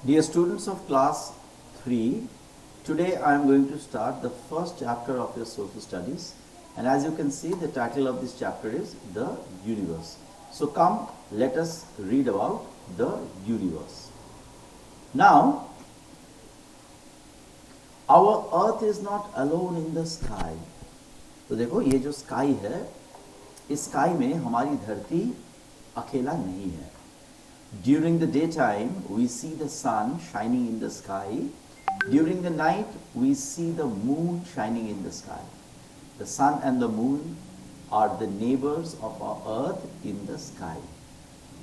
Dear students of class 3, today I am going to start the first chapter of your social studies, and as you can see the title of this chapter is The Universe. So come, let us read about the universe. Now, our earth is not alone in the sky. तो देखो ये जो sky है, इस sky में हमारी धरती अकेला नहीं है. During the daytime, we see the sun shining in the sky. During the night, we see the moon shining in the sky. The sun and the moon are the neighbors of our earth in the sky.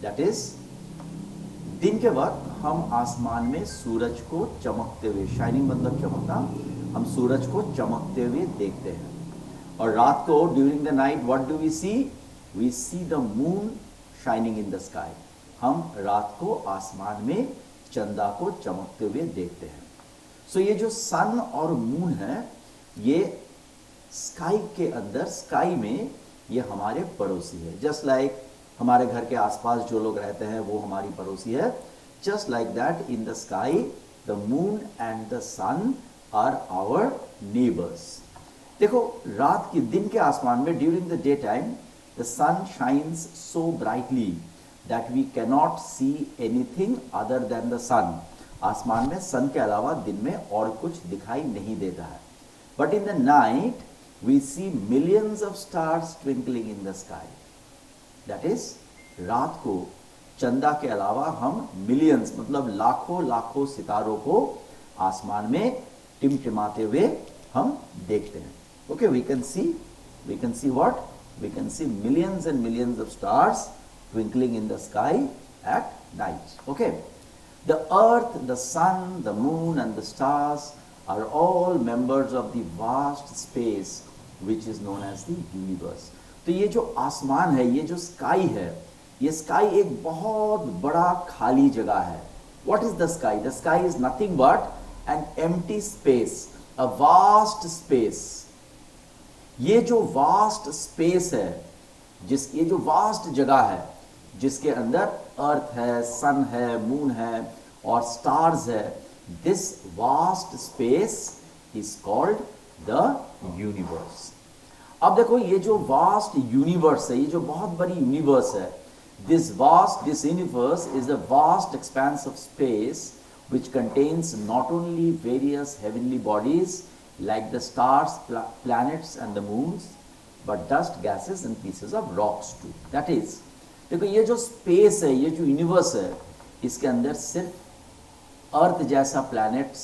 That is, दिन के वक्त हम आसमान में सूरज को चमकते हुए, shining मतलब चमकना, हम सूरज को चमकते हुए देखते हैं. और रात को during the night what do we see the moon shining in the sky. हम रात को आसमान में चंदा को चमकते हुए देखते हैं. सो ये जो सन और मून है, ये स्काई के अंदर, स्काई में ये हमारे पड़ोसी है. जस्ट लाइक हमारे घर के आसपास जो लोग रहते हैं वो हमारी पड़ोसी है. Just like that in the sky the moon and the sun are our neighbours. देखो रात के दिन के आसमान में during the daytime the sun shines so brightly that we cannot see anything other than the sun. आसमान में सन के अलावा दिन में और कुछ दिखाई नहीं देता है. But in the night we see millions of stars twinkling in the sky. That is, रात को चंदा के अलावा हम मिलियंस मतलब लाखों लाखों सितारों को आसमान में टिमटिमाते हुए हम देखते हैं. Okay, we can see what? We can see millions and millions of stars twinkling in the sky at night. Okay, the earth, the sun, the moon and the stars are all members of the vast space which is known as the universe. तो ये जो आसमान है, ये जो sky है, ये sky एक बहुत बड़ा खाली जगह है. What is the sky? The sky is nothing but an empty space, a vast space. ये जो vast space है, ये जो vast जगह है, जिसके अंदर अर्थ है, सन है, मून है और स्टार्स है, this vast space is called the universe. अब देखो ये जो वास्ट यूनिवर्स है, ये जो बहुत बड़ी यूनिवर्स है, this universe is a vast expense of space which contains not only various heavenly bodies like the stars, planets and the moons, but dust, gases and pieces of rocks too. That is, देखो ये जो space है, ये जो universe है, इसके अंदर सिर्फ अर्थ जैसा प्लैनेट्स,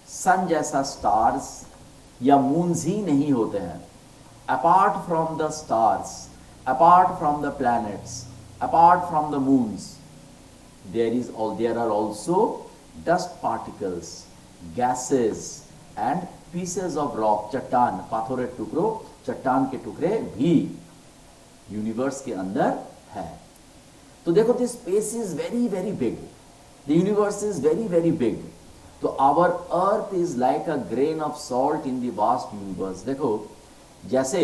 सन जैसा स्टार्स या मून्स ही नहीं होते हैं. Apart from the stars, apart from the planets, apart from the moons, there are also dust particles, gases and pieces of rock. चट्टान, पाथोरे टुकड़ों, चट्टान के टुकड़े भी यूनिवर्स के अंदर है. तो देखो this space is very very big, the universe is very very big. तो our earth is like a grain of salt in the vast universe. देखो जैसे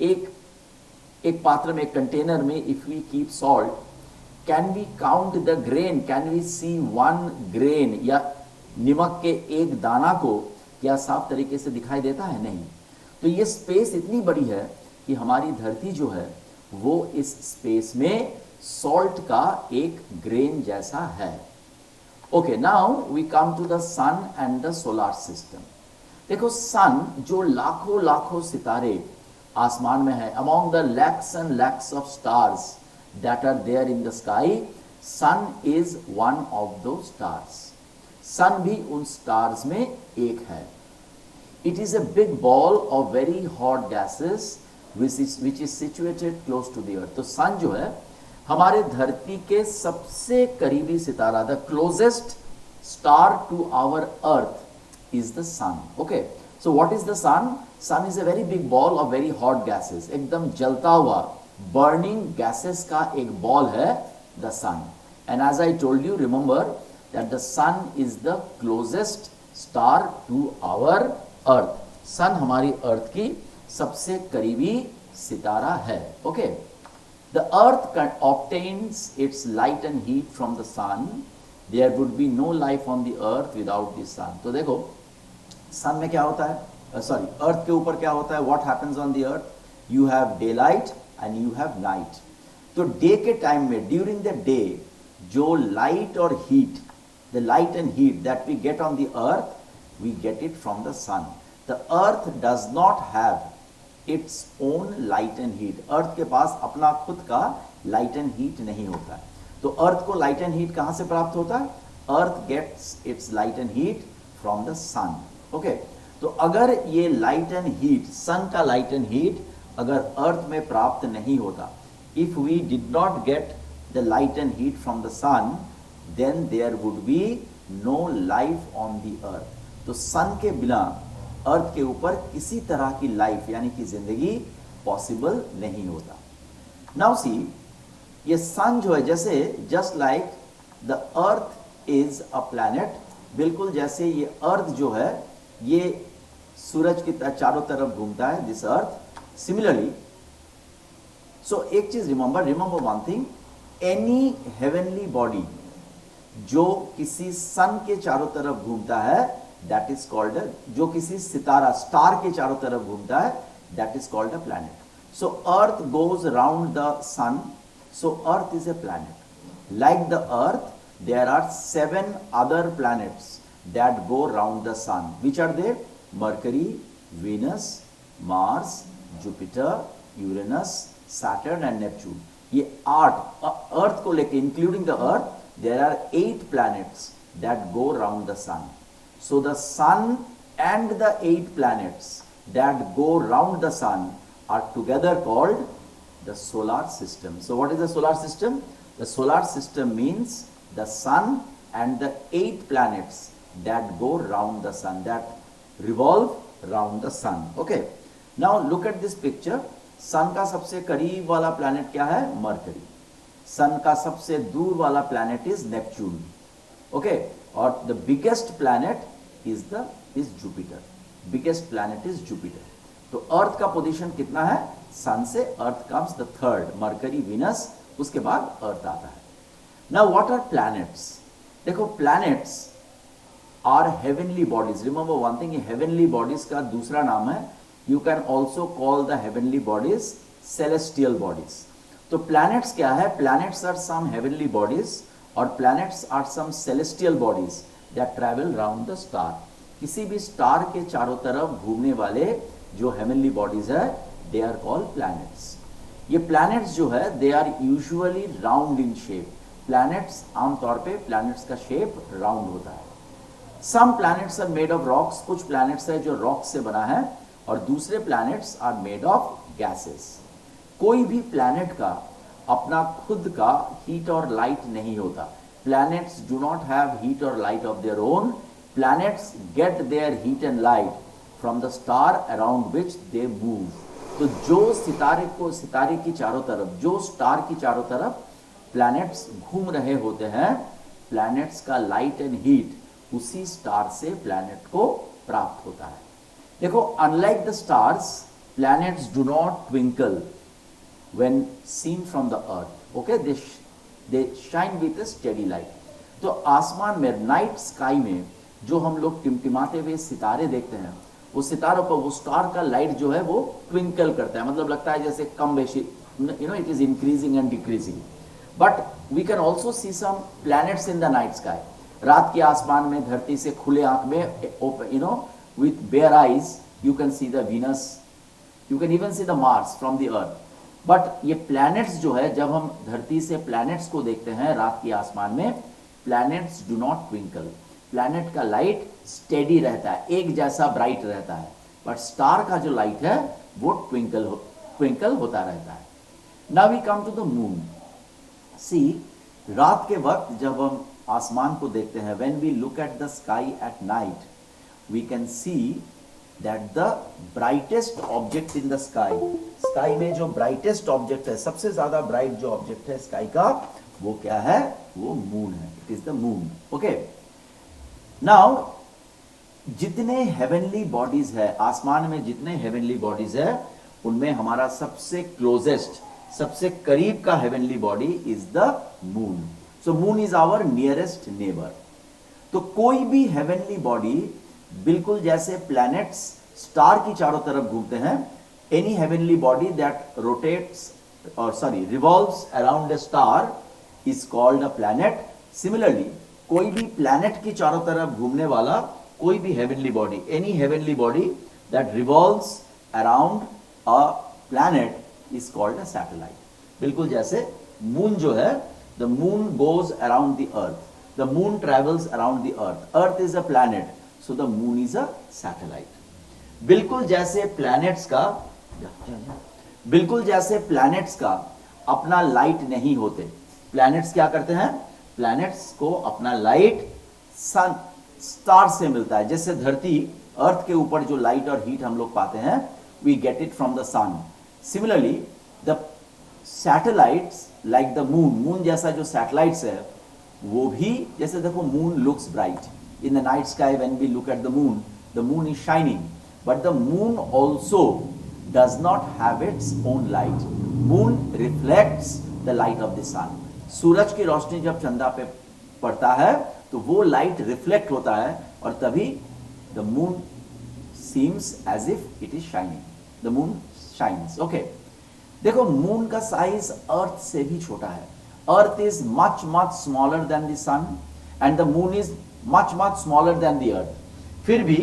एक पात्र में, एक कंटेनर में if we keep salt, can we count the grain? Can we see one grain या नमक के एक दाना को क्या साफ तरीके से दिखाई देता है? नहीं. तो ये स्पेस इतनी बड़ी है कि हमारी धरती जो है वो इस स्पेस में सॉल्ट का एक ग्रेन जैसा है. Okay, now we come to the sun and the solar system. देखो सन जो लाखों लाखों सितारे आसमान में है, among the lakhs and lakhs of stars that are there in the sky, sun is one of the stars. Sun भी उन स्टार्स में एक है. It is a big ball of very hot gases which is situated close to the earth. तो सन जो है हमारे धरती के सबसे करीबी सितारा, the closest star to our earth is the sun. Okay, so what is the sun? Sun is a very big ball of very hot gases. एकदम जलता हुआ बर्निंग गैसेस का एक बॉल है the sun. And as I told you, remember that the sun is the closest star to our earth. Sun हमारी earth की सबसे करीबी सितारा है. Okay, the earth obtains its light and heat from the sun there would be no life on the earth without the sun. तो देखो सन में क्या होता है, सॉरी अर्थ के ऊपर क्या होता है, what happens on the earth, you have daylight and you have night. तो डे के टाइम में ड्यूरिंग द डे जो लाइट और heat, the light and heat that we get on the earth, we get it from the sun. The earth does not have its own light and heat, earth के पास अपना खुद का light and heat नहीं होता है। तो अर्थ को लाइट एंड हीट कहां से प्राप्त होता है, earth gets its light and heat from the sun. Okay, तो अगर ये लाइट एंड हीट, सन का लाइट एंड हीट अगर अर्थ में प्राप्त नहीं होता, if we did not get the light and heat from the sun, then there would be no life on the earth. तो सन के बिना अर्थ के ऊपर किसी तरह की लाइफ यानी कि जिंदगी पॉसिबल नहीं होता। नाउ सी, ये सन जो है जैसे just like the earth is a planet, बिल्कुल जैसे ये अर्थ जो है ये सूरज की चारों तरफ घूमता है, दिस अर्थ। सिमिलरली, सो एक चीज remember one thing, any heavenly body जो किसी सन के चारों तरफ घूमता है, दैट इज कॉल्ड, जो किसी सितारा स्टार के चारों तरफ घूमता है, that is called a planet. So earth goes around the sun, so earth is a planet। like the earth, there are 7 other planets that go round the sun, which are they? Mercury, Venus, Mars, Jupiter, Uranus, Saturn and Neptune। ये 8 अर्थ को लेके, including the earth, there are 8 planets that go round the sun। so the sun and the 8 planets that go round the sun are together called the solar system। so what is the solar system? The solar system means the sun and the 8 planets that go round the sun, that revolve round the sun। okay, now look at this picture। सन का सबसे करीब वाला planet क्या है? Mercury. सन का सबसे दूर वाला प्लैनेट इज नेपच्यून। ओके, और the biggest planet is Jupiter. Biggest planet is Jupiter. तो अर्थ का पोजीशन कितना है? सन से earth comes the third, Mercury, Venus, उसके बाद अर्थ आता है। Now what are planets? देखो, planets are heavenly bodies. Remember one thing, heavenly bodies का दूसरा नाम है, you can also call the heavenly bodies celestial bodies. तो प्लैनेट्स क्या है? Planets are some heavenly bodies और planets are some celestial bodies that travel round the star. किसी भी स्टार के चारों तरफ घूमने वाले जो हेवनली बॉडीज है, दे आर कॉल्ड प्लैनेट्स। ये प्लैनेट्स जो है, they are usually round in shape. Planets आमतौर पे प्लैनेट्स का शेप राउंड होता है। Some planets are made of rocks, कुछ प्लैनेट्स है जो रॉक से बना है, और दूसरे planets are made of gases. कोई भी प्लैनेट का अपना खुद का हीट और लाइट नहीं होता। Planets do not have heat और light of their own. Planets get their heat and light from the star around which they move. तो जो सितारे की चारों तरफ, जो स्टार की चारों तरफ प्लैनेट्स घूम रहे होते हैं, प्लैनेट्स का लाइट एंड हीट उसी स्टार से प्लैनेट को प्राप्त होता है। देखो, unlike the stars, planets do not twinkle when seen from the earth. Okay, they shine with a steady light. तो आसमान में, नाइट स्काई में जो हम लोग टिमटिमाते हुए सितारे देखते हैं, वो सितारों पर वो स्टार का लाइट जो है वो ट्विंकल करता है, मतलब लगता है जैसे कम बेशी, it is increasing and decreasing. But we can also see some planets in the night sky. रात के आसमान में धरती से खुले आंख में, with bare eyes you can see the Venus, you can even see the Mars from the earth। but ये planets जो है, जब हम धरती से planets को देखते हैं रात के आसमान में, planets do not twinkle। planet का light steady रहता है, एक जैसा bright रहता है, but star का जो light है वो twinkle होता रहता है। now we come to the moon। see, रात के वक्त जब हम आसमान को देखते हैं, when we look at the sky at night, we can see that the brightest object in the sky में जो brightest object है, सबसे ज्यादा bright जो object है sky का, वो क्या है? वो moon है। it is the moon। okay, now जितने heavenly bodies है आसमान में, जितने heavenly bodies है, उनमें हमारा सबसे closest, सबसे करीब का heavenly body is the moon। So moon is our nearest neighbour. तो कोई भी हेवनली बॉडी बिल्कुल जैसे प्लैनेट्स स्टार की चारों तरफ घूमते हैं, any heavenly body that rotates और revolves around a star is called a planet. Similarly कोई भी प्लैनेट की चारों तरफ घूमने वाला कोई भी heavenly body, any heavenly body that revolves around a planet is called a satellite. बिल्कुल जैसे मून जो है, the moon goes around the earth, the moon travels around the earth is a planet, so the moon is a satellite। बिल्कुल जैसे planets का अपना light नहीं होते। प्लैनेट्स क्या करते हैं? प्लैनेट्स को अपना लाइट सन स्टार से मिलता है। जैसे धरती अर्थ के ऊपर जो लाइट और हीट हम लोग पाते हैं, we get it from the sun. Similarly the satellites like the moon जैसा जो सैटेलाइट्स है वो भी, जैसे देखो moon looks bright in the night sky, when we look at the moon is shining, but the moon also does not have its own light. Moon reflects the light of the sun. सूरज की रोशनी जब चंदा पे पड़ता है तो वो लाइट रिफ्लेक्ट होता है और तभी the moon seems as if it is shining, the moon shines. Okay, देखो मून का साइज अर्थ से भी छोटा है। Earth is much smaller than the sun and the moon is much smaller than the earth। फिर भी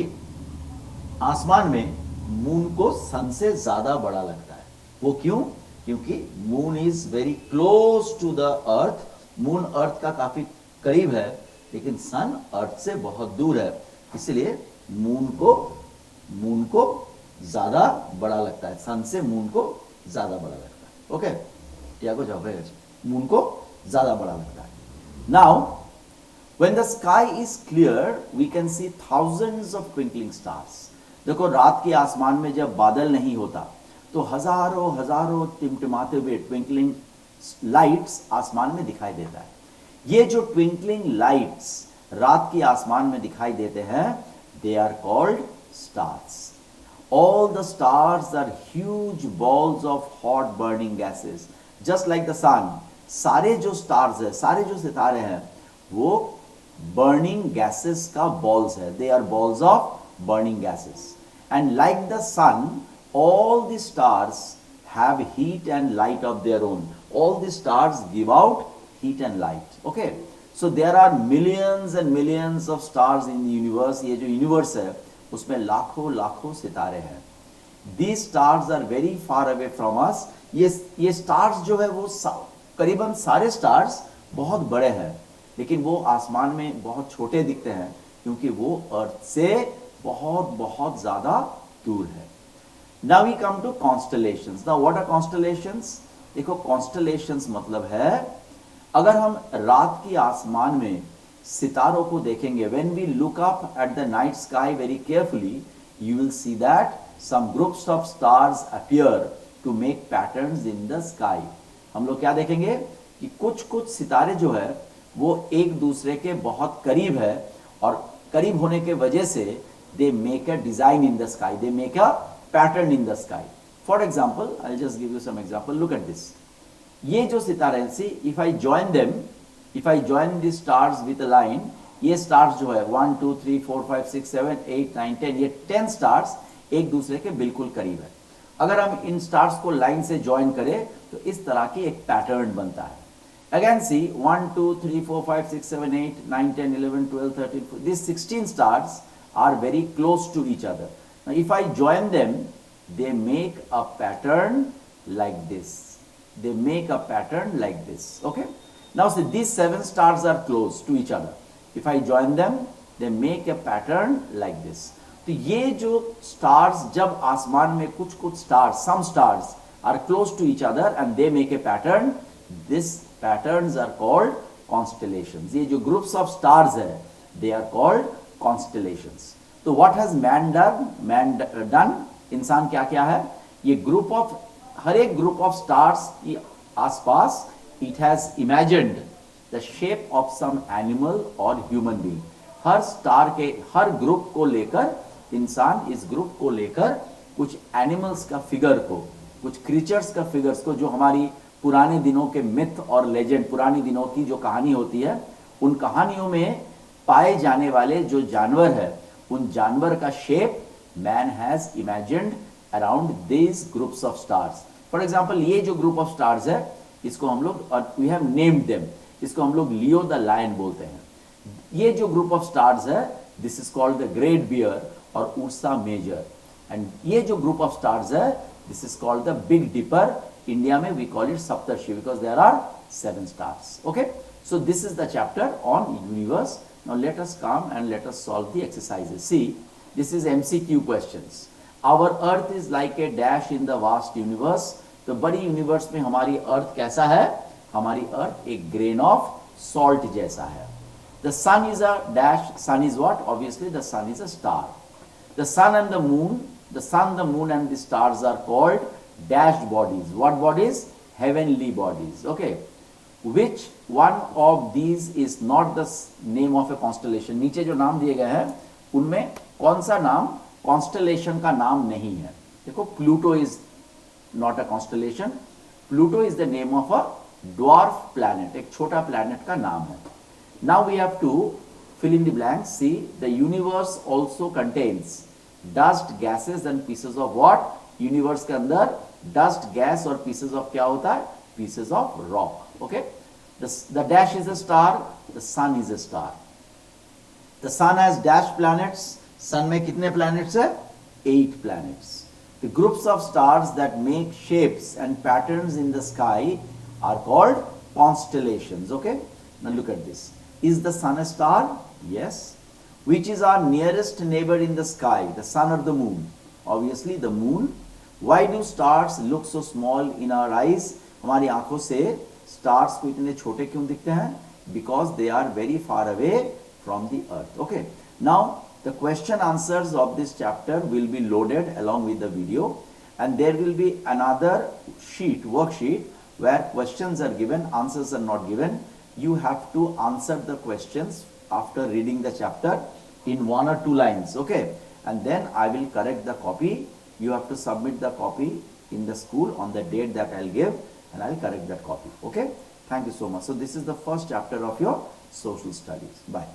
आसमान में मून को सन से ज्यादा बड़ा लगता है। वो क्यों? क्योंकि moon is very close to the earth. Moon earth का काफी करीब है, लेकिन सन अर्थ से बहुत दूर है, इसलिए मून को ज्यादा बड़ा लगता है। सन से मून को ज्यादा बड़ा लगता है। ओके, त्यागो जाओ, मून को ज्यादा बड़ा लगता है। Now when the sky is clear we can see thousands of twinkling stars. देखो रात के आसमान में जब बादल नहीं होता तो हजारों टिमटिमाते हुए ट्विंकलिंग लाइट्स आसमान में दिखाई देता है। ये जो ट्विंकलिंग लाइट्स रात के आसमान में दिखाई देते हैं, they are called stars. All the stars are huge balls of hot burning gases, just like the sun। सारे जो स्टार्स है, सारे जो सितारे हैं, वो बर्निंग गैसेस का बॉल्स है। They are balls of burning gases. And like the sun, all the stars have heat and light of their own. All the stars give out heat and light. Okay, so there are millions and millions of stars in the universe. ये जो universe है उसमें लाखों सितारे हैं। These stars are very far away from us। ये stars जो है वो करीबन सारे स्टार्स बहुत बड़े हैं, लेकिन वो आसमान में बहुत छोटे दिखते हैं क्योंकि वो अर्थ से बहुत ज्यादा दूर है। Now we come to constellations। Now what are constellations? देखो constellations मतलब है, अगर हम रात की आसमान में सितारों को देखेंगे, when we look up at the night sky very carefully, you will see that some groups of stars appear to make patterns in the sky। हम लोग क्या देखेंगे कि कुछ सितारे जो है वो एक दूसरे के बहुत करीब है और करीब होने के वजह से they make a design in the sky, they make a pattern in the sky। For example, I'll just give you some example। Look at this। ये जो सितारे हैं, see if I join them, if I join the stars with a line, ये stars जो है 1 2 3 4 5 6 7 8 9 10, ये 10 stars एक दूसरे के बिल्कुल करीब है। अगर हम इन स्टार्स को लाइन से ज्वाइन करें तो इस तरह की एक पैटर्न बनता है। Again C 1 2 3 4 5 6 7 8 9 10 11 12 13, these 16 stars are very close to each other। Now if I join them, they make a pattern like this, they make a pattern like this। Okay, now see these 7 stars are close to each other। If I join them, they make a pattern like this। तो ये जो stars जब आसमान में कुछ stars, some stars are close to each other and they make a pattern, this patterns are called constellations. ये जो groups of stars है, दे आर कॉल्ड कॉन्स्टेलेशंस। तो व्हाट हैज मैन डन? इंसान क्या क्या है? ये ग्रुप ऑफ, हर एक ग्रुप ऑफ स्टार्स की आसपास it has imagined the shape of some animal और ह्यूमन बीइंग। हर स्टार के, हर ग्रुप को लेकर इंसान इस ग्रुप को लेकर कुछ एनिमल्स का फिगर को, कुछ क्रीचर्स का फिगर्स को, जो हमारी पुराने दिनों के मिथ और लेजेंड, पुरानी दिनों की जो कहानी होती है, उन कहानियों में पाए जाने वाले जो जानवर है, उन जानवर का shape man has imagined around this groups of stars. For example, ये जो ग्रुप ऑफ स्टार्स है, इसको हम लोग, और वी हैव नेम्ड देम, इसको हम लोग लियो द लायन बोलते हैं. ये जो ग्रुप ऑफ स्टार्स है, this is called the great bear और उर्सा मेजर. एंड ये जो ग्रुप ऑफ स्टार्स है, this is called the big dipper. India में we call it Saptarishi because there are 7 stars. Okay, so this is the chapter on universe. Now let us come and let us solve the exercises. See, this is MCQ questions. Our earth is like a dash in the vast universe. तो बड़ी universe में हमारी अर्थ कैसा है? हमारी अर्थ एक grain of salt जैसा है. The sun is a dash. Sun is what? Obviously the sun is a star. The sun and the moon, the sun, the moon and the stars are called dashed bodies. What bodies? Heavenly bodies. Okay. Which one of these is not the name of a constellation? नीचे जो नाम दिए गए हैं उनमें कौन सा नाम कॉन्स्टलेशन का नाम नहीं है? देखो, Pluto is not a constellation. Pluto is the name of a dwarf planet, एक छोटा प्लैनेट का नाम है. Now we have to fill in the blanks. See, the universe also contains dust, gases and pieces of what? Universe के अंदर dust, gas और pieces of क्या होता है? Pieces of rock. Okay, the dash is a star, the sun is a star. The sun has dash planets. sun में कितने planets है? 8 planets. The groups of stars that make shapes and patterns in the sky are called constellations. Okay, now look at this. Is the sun a star? Yes. Which is our nearest neighbor in the sky, the sun or the moon? Obviously the moon. Why do stars look so small in our eyes? हमारी आंखों से stars को इतने छोटे क्यों दिखते हैं? Because they are very far away from the earth. Okay, now the question answers of this chapter will be loaded along with the video, and there will be another sheet, worksheet, where questions are given, answers are not given. You have to answer the questions after reading the chapter in 1 or 2 lines. Okay, and then I will correct the copy. You have to submit the copy in the school on the date that I'll give, and I'll correct that copy. Okay, thank you so much. So this is the first chapter of your social studies. Bye.